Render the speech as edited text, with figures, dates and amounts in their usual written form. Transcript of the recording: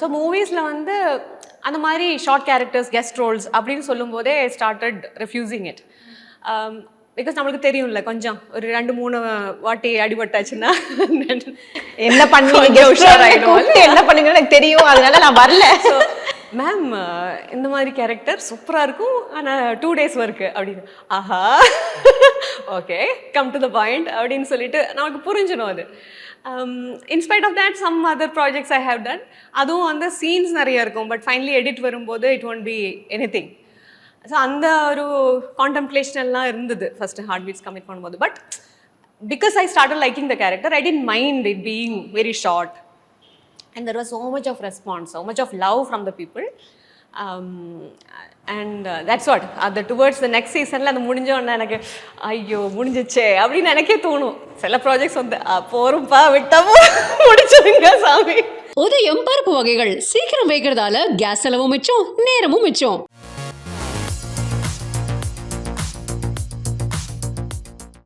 So மூவிஸில் வந்து அந்த மாதிரி ஷார்ட் கேரக்டர்ஸ் கெஸ்ட் ரோல்ஸ் அப்படின்னு சொல்லும்போதே ஸ்டார்டட் ரெஃப்யூசிங் இட். பிகாஸ் நம்மளுக்கு தெரியும்ல கொஞ்சம் ஒரு 2-3 வாட்டி அடிபட்டாச்சுன்னா என்ன பண்ணுவீங்க உஷாராயிடும், என்ன பண்ணுங்கன்னு எனக்கு தெரியும், அதனால நான் வரல. ஸோ மேம் இந்த மாதிரி கேரக்டர் சூப்பராக இருக்கும் ஆனால் 2 days ஒர்க்கு அப்படின்னு. ஆஹா okay come to the point அப்படின்னு சொல்லிட்டு நமக்கு புரிஞ்சிடும் அது. In spite of that some other projects I have done. அதுவும் வந்து சீன்ஸ் நிறைய இருக்கும், பட் ஃபைனலி எடிட் வரும்போது it won't be anything. So அந்த ஒரு கான்டெம்ப்ளேஷன் எல்லாம் இருந்தது ஃபர்ஸ்ட் ஹார்ட் பீட்ஸ் கமிட் பண்ணும்போது. But because I started liking the character I didn't mind it being very short. And there was so much of response, so much of love from the people. And that's what towards the next season la முடிஞ்ச உடனே எனக்கு ஐயோ முடிஞ்சிச்சே அப்படின்னு எனக்கே தோணும். சில projects வந்து போரும்பா விட்டமோ முடிச்சுங்க சாமி. உதயம் பருப்பு வகைகள் சீக்கிரம் வைக்கிறதால கேஸ் செலவும் மிச்சம், நேரமும் மிச்சம்.